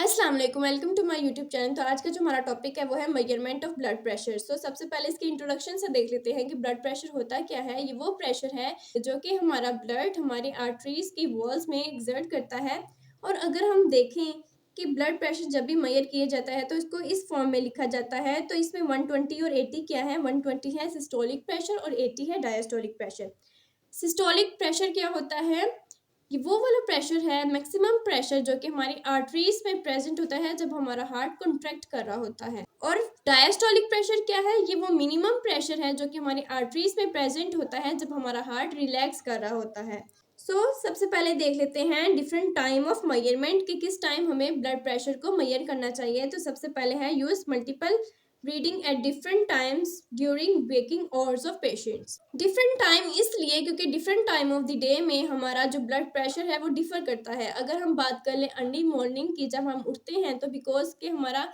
अस्सलाम वालेकुम, welcome to my YouTube channel. तो आज का जो हमारा टॉपिक है वो है मेजरमेंट ऑफ ब्लड प्रेशर। सबसे पहले इसकी इंट्रोडक्शन से देख लेते हैं कि ब्लड प्रेशर होता क्या है। ये वो प्रेशर है जो कि हमारा ब्लड हमारी आर्टरीज की वॉल्स में एक्सर्ट करता है। और अगर हम देखें कि ब्लड प्रेशर जब भी मेजर किया जाता है तो इसको इस फॉर्म में लिखा जाता है। तो इसमें 120 और 80 क्या है, 120 है सिस्टोलिक प्रेशर और 80 है डायस्टोलिक प्रेशर। सिस्टोलिक प्रेशर क्या होता है, ये वो वाला प्रेशर है, मैक्सिमम प्रेशर जो कि हमारी आर्टरीज में प्रेजेंट होता है जब हमारा हार्ट कॉन्ट्रैक्ट कर रहा होता है। और डायस्टोलिक प्रेशर क्या है, ये वो मिनिमम प्रेशर है जो कि हमारी आर्टरीज में प्रेजेंट होता है जब हमारा हार्ट रिलैक्स कर रहा होता है। सबसे पहले देख लेते हैं डिफरेंट टाइम ऑफ मेजरमेंट कि किस टाइम हमें ब्लड प्रेशर को मेजर करना चाहिए। तो सबसे पहले है use multiple reading at different times during waking hours of patients. Different time इसलिए क्योंकि different time of the day में हमारा जो ब्लड प्रेशर है वो डिफर करता है। अगर हम बात कर लें अर्ली मॉर्निंग की, जब हम उठते हैं तो बिकॉज के हमारा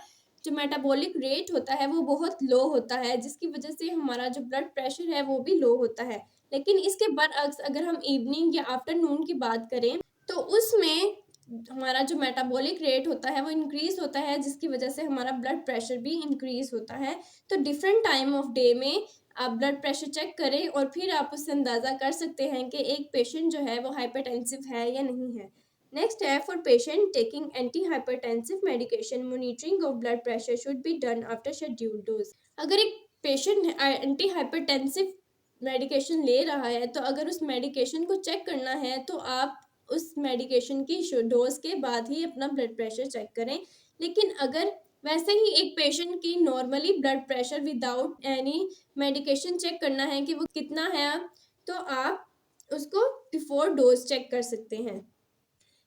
जो मेटाबॉलिक रेट होता है वो बहुत लो होता है, जिसकी वजह से हमारा जो ब्लड प्रेशर है वो भी लो होता है। लेकिन इसके बरअक्स अगर हम इवनिंग या आफ्टरनून की बात करें तो उसमें हमारा जो मेटाबॉलिक रेट होता है वो इंक्रीज होता है, जिसकी वजह से हमारा ब्लड प्रेशर भी इंक्रीज होता है। तो डिफरेंट टाइम ऑफ डे में आप ब्लड प्रेशर चेक करें और फिर आप उससे अंदाज़ा कर सकते हैं कि एक पेशेंट जो है वो हाइपरटेंसिव है या नहीं है। नेक्स्ट है for patient taking anti hypertensive medication monitoring of blood pressure should be done after scheduled dose. अगर एक पेशेंट एंटी हाइपरटेंसिव मेडिकेशन ले रहा है तो अगर उस मेडिकेशन को चेक करना है तो आप उस मेडिकेशन की डोज के बाद ही अपना ब्लड प्रेशर चेक करें। लेकिन अगर वैसे ही एक पेशेंट की normally blood pressure without any medication check करना है कि वो कितना है, तो आप उसको बिफोर डोज चेक कर सकते हैं।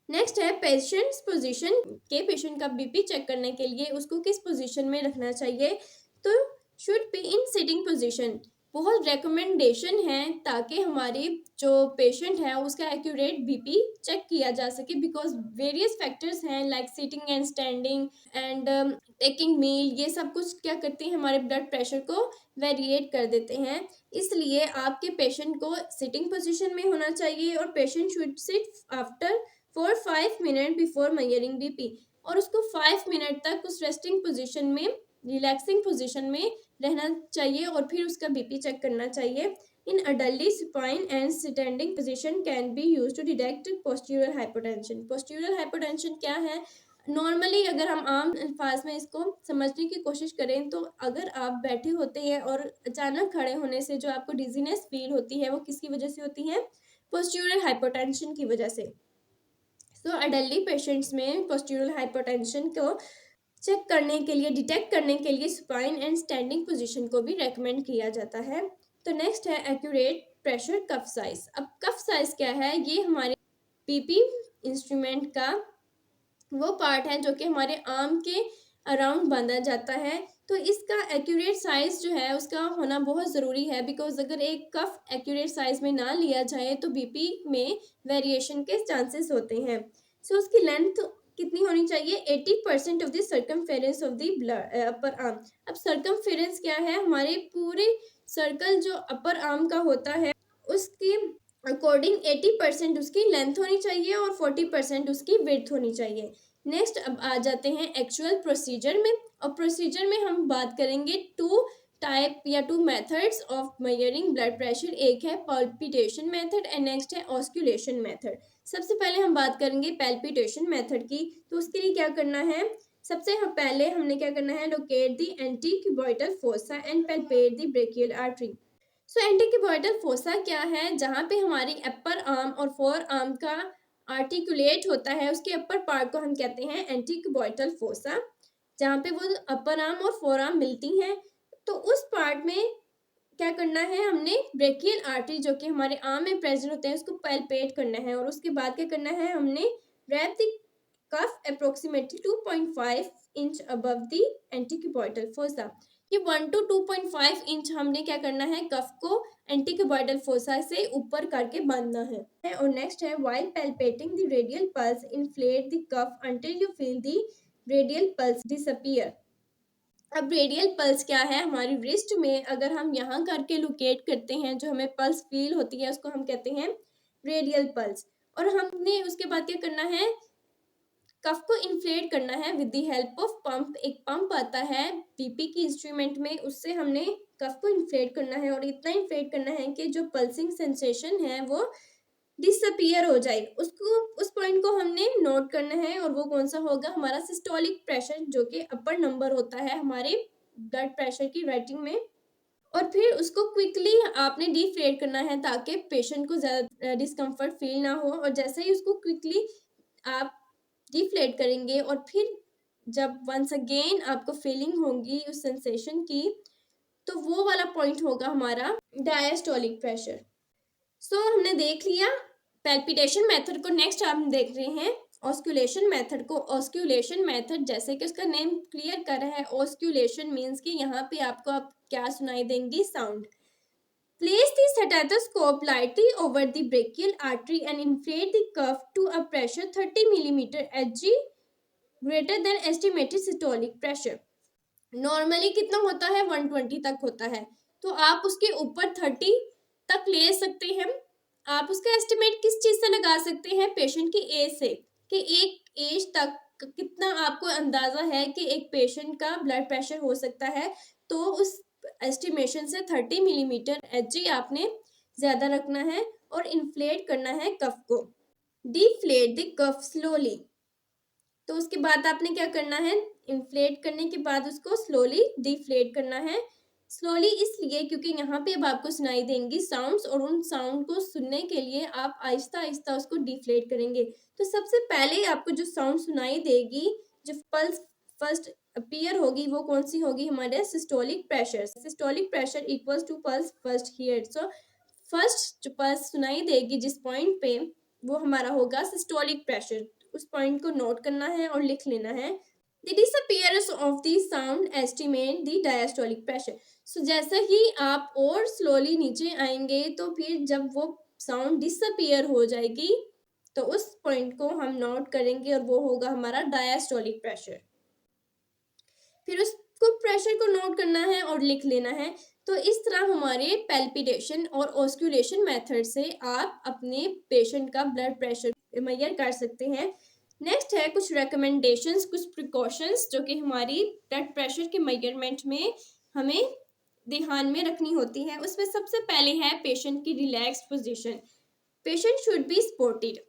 नेक्स्ट है पेशेंट्स पोजीशन के पेशेंट का बीपी चेक करने के लिए उसको किस पोजीशन में रखना चाहिए। तो should be in sitting position. बहुत रिकमेंडेशन है ताकि हमारी जो पेशेंट है उसका एक्यूरेट बीपी चेक किया जा सके, बिकॉज वेरियस फैक्टर्स हैं like sitting and standing and taking meal, ये सब कुछ क्या करते हैं हमारे ब्लड प्रेशर को वेरिएट कर देते हैं। इसलिए आपके पेशेंट को सिटिंग पोजीशन में होना चाहिए और patient should seat after for 5 minute before measuring BP, और उसको 5 मिनट तक उस रेस्टिंग पोजीशन में, रिलैक्सिंग पोजीशन में रहना चाहिए और फिर उसका बीपी चेक करना चाहिए। In adultly supine and standing position can be use to detect posterior hypotension. Posterior hypotension क्या है, नॉर्मली अगर हम आम अल्फाज में इसको समझने की कोशिश करें तो अगर आप बैठे होते हैं और अचानक खड़े होने से जो आपको डिजीनेस फील होती है वो किसकी वजह से होती है, पोस्टीरियर हाइपोटेंशन की वजह से। अडल्टली पेशेंट्स में पोस्टीरियर हाइपोटेंशन को चेक करने के लिए, डिटेक्ट करने के लिए सुपाइन एंड स्टैंडिंग पोजीशन को भी रेकमेंड किया जाता है। तो नेक्स्ट है एक्यूरेट प्रेशर कफ साइज। अब कफ साइज क्या है, ये हमारे पीपी इंस्ट्रूमेंट का वो पार्ट है जो कि हमारे आर्म के अराउंड बांधा जाता है। तो इसका एक्यूरेट साइज जो है उसका होना बहुत ज़रूरी है, बिकॉज अगर एक कफ एक्यूरेट साइज में ना लिया जाए तो बीपी में वेरिएशन के चांसेस होते हैं। उसकी लेंथ कितनी होनी चाहिए, 80% of the circumference of the blood upper arm. अब सर्कमफेरेंस क्या है, हमारे पूरे सर्कल जो अपर आर्म का होता है उसकी अकॉर्डिंग 80% उसकी लेंथ होनी चाहिए और 40% उसकी विड्थ होनी चाहिए। नेक्स्ट अब आ जाते हैं एक्चुअल प्रोसीजर में, और प्रोसीजर में हम बात करेंगे टू टाइप या two methods of measuring blood pressure. एक है पल्पिटेशन मेथड एंड नेक्स्ट है ऑस्कुलेशन मेथड। सबसे पहले हम बात करेंगे पैल्पिटेशन मेथड की। तो उसके लिए क्या करना है, सबसे पहले हमने क्या करना है, locate the antecubital fossa and palpate the brachial artery. Antecubital fossa क्या है, जहाँ पे हमारी अपर आर्म और फोर आर्म का आर्टिकुलेट होता है, उसके अपर पार्ट को हम कहते हैं एंटीक्यूबोइडल फोसा, जहाँ पे वो अपर आर्म और फोर आर्म मिलती हैं। तो उस पार्ट में क्या करना है, हमने ब्रेकियल आर्टरी जो कि हमारे आर्म में प्रेजेंट होते हैं उसको पैल्पेट करना है, और उसके बाद क्या करना है, हमने wrap the cuff approximately 2.5 inch above the antecubital fossa. ये 1 to 2.5 इंच हमने क्या करना है, कफ को एंटीक्यूबोइडल फोसा से ऊपर करके बांधना है। और नेक्स्ट है while palpating the radial pulse inflate the cuff until you feel the radial pulse disappear. अब रेडियल पल्स क्या है, हमारी रिस्ट में अगर हम यहाँ करके लोकेट करते हैं, जो हमें पल्स फील होती है उसको हम कहते हैं रेडियल पल्स। और हमने उसके बाद क्या करना है, कफ को इन्फ्लेट करना है with the help of pump. एक पंप आता है बीपी की इंस्ट्रूमेंट में, उससे हमने कफ को इन्फ्लेट करना है और इतना इन्फ्लेट करना है कि जो पल्सिंग सेंसेशन है वो डिसअपियर हो जाए। उसको उस पॉइंट को हमने नोट करना है और वो कौन सा होगा, हमारा सिस्टोलिक प्रेशर, जो कि अपर नंबर होता है हमारे ब्लड प्रेशर की राइटिंग में। और फिर उसको क्विकली आपने डिफ्लेट करना है ताकि पेशेंट को ज़्यादा डिस्कम्फर्ट फील ना हो। और जैसे ही उसको क्विकली आप डिफ्लेट करेंगे और फिर जब वंस अगेन आपको फीलिंग होगी उस सेंसेशन की, तो वो वाला पॉइंट होगा हमारा डायस्टोलिक प्रेशर। सो हमने देख लिया पैल्पिटेशन मेथड को। नेक्स्ट हम देख रहे हैं ऑस्क्यूलेशन मेथड को। ऑस्क्यूलेशन मेथड, जैसे कि उसका नेम क्लियर कर रहा है, ऑस्क्यूलेशन मीन्स कि यहाँ पे आपको आप क्या सुनाई देंगी, sound. Place the stethoscope lightly over the brachial artery and inflate the cuff to a pressure 30 mm Hg greater than estimated systolic pressure। Normally कितना होता है, 120 तक होता है, तो आप उसके ऊपर 30 तक ले सकते हैं। आप उसका एस्टिमेट किस चीज से लगा सकते हैं, पेशेंट की एज से, कि एक एज तक कितना आपको अंदाजा है कि एक पेशेंट का ब्लड प्रेशर हो सकता है। तो उस एस्टिमेशन से 30 मिलीमीटर Hg आपने ज्यादा रखना है और इन्फ्लेट करना है कफ को। Deflate the cuff slowly. तो उसके बाद आपने क्या करना है, इन्फ्लेट करने के बाद उसको स्लोली डिफ्लेट करना है। स्लोली इसलिए क्योंकि यहाँ पे अब आपको सुनाई देंगी साउंड्स, और उन साउंड को सुनने के लिए आप आहिस्ता आहिस्ता उसको डिफ्लेट करेंगे। तो सबसे पहले आपको जो साउंड सुनाई देगी, जो पल्स फर्स्ट अपीयर होगी, वो कौन सी होगी, हमारे systolic pressure. Systolic pressure equals to pulse first here. So first जो पल्स सुनाई देगी जिस पॉइंट पे, वो हमारा होगा सिस्टोलिक प्रेशर। उस पॉइंट को नोट करना है और लिख लेना है। The disappearance of the sound estimate the diastolic pressure। So जैसे ही आप और स्लोली नीचे आएंगे, तो फिर जब वो साउंड डिसअपियर हो जाएगी, तो उस पॉइंट को हम नोट करेंगे और वो होगा हमारा डायस्टोलिक प्रेशर। फिर उसको प्रेशर को नोट करना है और लिख लेना है। तो इस तरह हमारे पैल्पिटेशन और ऑस्क्यूलेशन मेथड से आप अपने पेशेंट का ब्लड प्रेशर मेजर कर सकते हैं। नेक्स्ट है कुछ रिकमेंडेशंस, कुछ प्रिकॉशंस जो कि हमारी ब्लड प्रेशर के मेजरमेंट में हमें ध्यान में रखनी होती है। उसमें सबसे पहले है पेशेंट की relax position. Patient should be supported.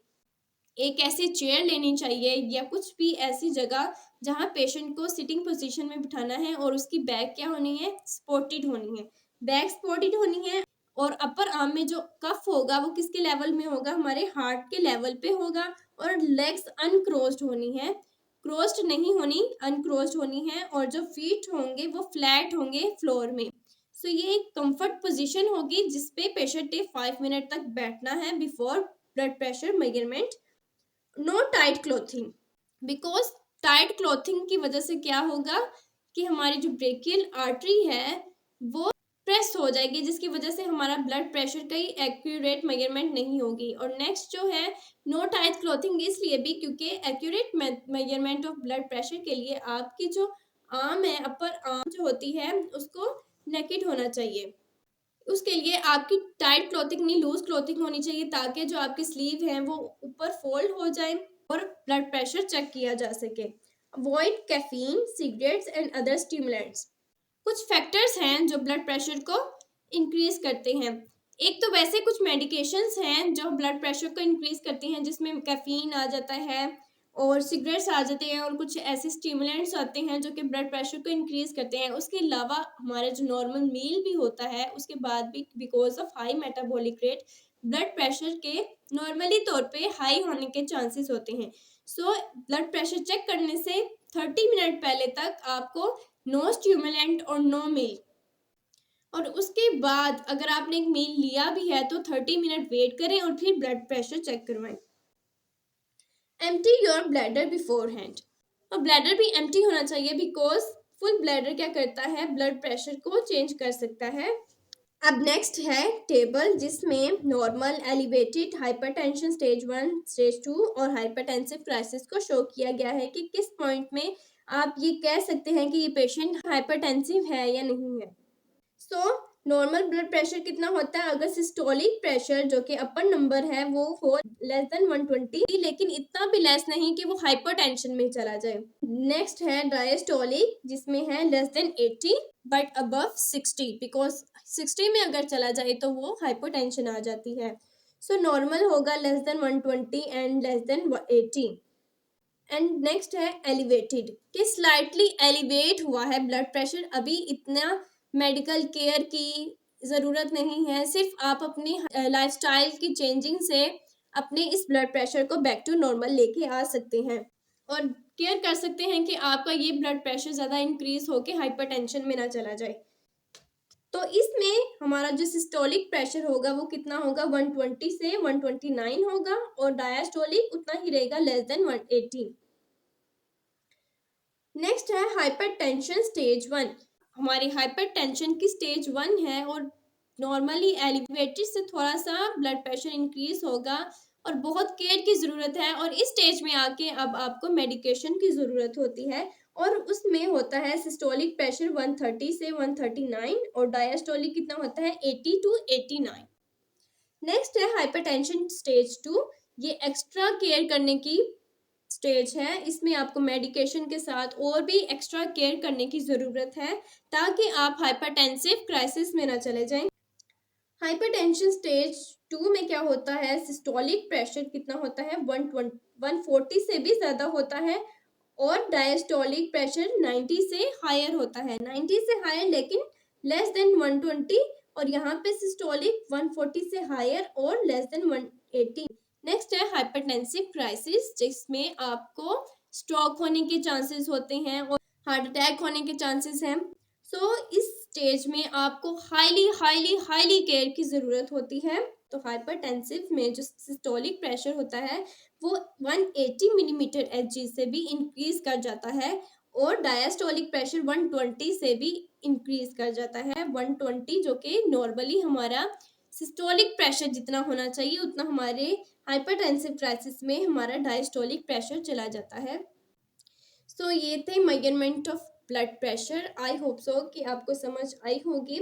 एक ऐसी चेयर लेनी चाहिए या कुछ भी ऐसी जगह जहां पेशेंट को सिटिंग पोजीशन में बिठाना है, और उसकी बैक क्या होनी है, सपोर्टेड होनी है। बैक सपोर्टेड होनी है, और अपर आर्म में जो कफ होगा वो किसके लेवल में होगा, हमारे हार्ट के लेवल पे होगा। और लेग्स अनक्रोस्ड होनी है, क्रोस्ड नहीं होनी, अनक्रोस्ड होनी है। और जो फीट होंगे वो फ्लैट होंगे फ्लोर में। सो ये एक कंफर्ट पोजीशन होगी जिसपे पेशेंट 5 मिनट तक बैठना है before blood pressure measurement. No tight clothing, because tight clothing की वजह से क्या होगा कि हमारी जो ब्रेकियल आर्टरी है वो प्रेस हो जाएगी, जिसकी वजह से हमारा ब्लड प्रेशर का एक्यूरेट मेजरमेंट नहीं होगी। और नेक्स्ट जो है नो टाइट क्लोथिंग, इसलिए भी क्योंकि accurate measurement of blood pressure के लिए आपकी जो आर्म है, अपर आर्म जो होती है, उसको नेकेड होना चाहिए। उसके लिए आपकी टाइट क्लोथिंग नहीं, लूज क्लोथिंग होनी चाहिए, ताकि जो आपकी स्लीव है वो ऊपर फोल्ड हो जाए और ब्लड प्रेशर चेक किया जा सके। Avoid caffeine, cigarettes and other stimulants. कुछ फैक्टर्स हैं जो ब्लड प्रेशर को इंक्रीज करते हैं। एक तो वैसे कुछ मेडिकेशंस हैं जो ब्लड प्रेशर को इंक्रीज करती हैं, जिसमें कैफीन आ जाता है और सिगरेट्स आ जाते हैं, और कुछ ऐसे स्टिमुलेंट्स आते हैं जो कि ब्लड प्रेशर को इंक्रीज करते हैं। उसके अलावा हमारा जो नॉर्मल मील भी होता है, उसके बाद भी because of high metabolic rate blood pressure के नॉर्मली तौर पे हाई होने के चांसेस होते हैं। सो ब्लड प्रेशर चेक करने से 30 मिनट पहले तक आपको नो स्टिमुलेंट और नो मील, और उसके बाद अगर आपने एक मील लिया भी है तो 30 मिनट वेट करें और फिर ब्लड प्रेशर चेक करवाएं। Empty your bladder before hand, और ब्लैडर भी एम्प्टी होना चाहिए, बिकॉज फुल ब्लैडर क्या करता है, ब्लड प्रेशर को चेंज कर सकता है। अब नेक्स्ट है टेबल, जिसमें normal, elevated, hypertension stage 1, stage 2 और हाइपरटेंसिव क्राइसिस को शो किया गया है कि किस पॉइंट में आप ये कह सकते हैं कि ये पेशेंट हाइपरटेंसिव है या नहीं है। सो नॉर्मल ब्लड प्रेशर कितना होता है अगर सिस्टोलिक प्रेशर जो कि अपर नंबर है वो हो लेस देन 120, लेकिन इतना भी लेस नहीं कि वो हाइपरटेंशन में चला जाए। नेक्स्ट है डायस्टोलिक जिसमें है less than 80 but above 60, because 60 में अगर चला जाए तो वो हाइपरटेंशन आ जाती है। सो नॉर्मल होगा less than 120 and less than 80। And next है एलिवेटेड, कि स्लाइटली एलिवेट हुआ है ब्लड प्रेशर, अभी इतना मेडिकल केयर की ज़रूरत नहीं है, सिर्फ आप अपनी लाइफस्टाइल की चेंजिंग से अपने इस ब्लड प्रेशर को बैक टू नॉर्मल लेके आ सकते हैं और केयर कर सकते हैं कि आपका ये ब्लड प्रेशर ज़्यादा इंक्रीज होकर हाइपरटेंशन में ना चला जाए। तो इसमें हमारा जो सिस्टोलिक प्रेशर होगा वो कितना होगा, 120 से 129 होगा और डायस्टोलिक उतना ही रहेगा लेस देन 180। नेक्स्ट है हाइपरटेंशन स्टेज 1। हमारी हाइपरटेंशन की स्टेज 1 है और नॉर्मली एलिवेटेड से थोड़ा सा ब्लड प्रेशर इंक्रीज होगा और बहुत केयर की ज़रूरत है और इस स्टेज में आके अब आपको मेडिकेशन की ज़रूरत होती है और उसमें होता है सिस्टोलिक प्रेशर 130 से 139 और डायस्टोलिक कितना होता है 80 टू 89। नेक्स्ट है हाइपरटेंशन स्टेज 2, ये एक्स्ट्रा केयर करने की स्टेज है, इसमें आपको मेडिकेशन के साथ और भी एक्स्ट्रा केयर करने की ज़रूरत है ताकि आप हाइपरटेंसिव क्राइसिस में ना चले जाएं। हाइपरटेंशन स्टेज 2 में क्या होता है, सिस्टोलिक प्रेशर कितना होता है 140 से भी ज़्यादा होता है और डायस्टोलिक प्रेशर 90 से हायर होता है, 90 से हायर लेकिन लेस देन 120 और यहाँ पे सिस्टोलिक 140 से हायर और लेस देन 180। नेक्स्ट है हाइपरटेंसिव क्राइसिस जिसमें आपको स्ट्रोक होने के चांसेस होते हैं और हार्ट अटैक होने के चांसेस हैं। सो इस स्टेज में आपको हाईली हाईली हाईली केयर की ज़रूरत होती है। तो हाइपरटेंसिव में जो सिस्टोलिक प्रेशर होता है वो 180 मिलीमीटर Hg से भी इंक्रीज कर जाता है और डायस्टोलिक प्रेशर 120 से भी इंक्रीज कर जाता है। 120 जो कि नॉर्मली हमारा सिस्टोलिक प्रेशर जितना होना चाहिए उतना हमारे हाइपरटेंसिव क्राइसिस में हमारा डायस्टोलिक प्रेशर चला जाता है। सो ये थे measurement of blood pressure. I hope so कि आपको समझ आई होगी।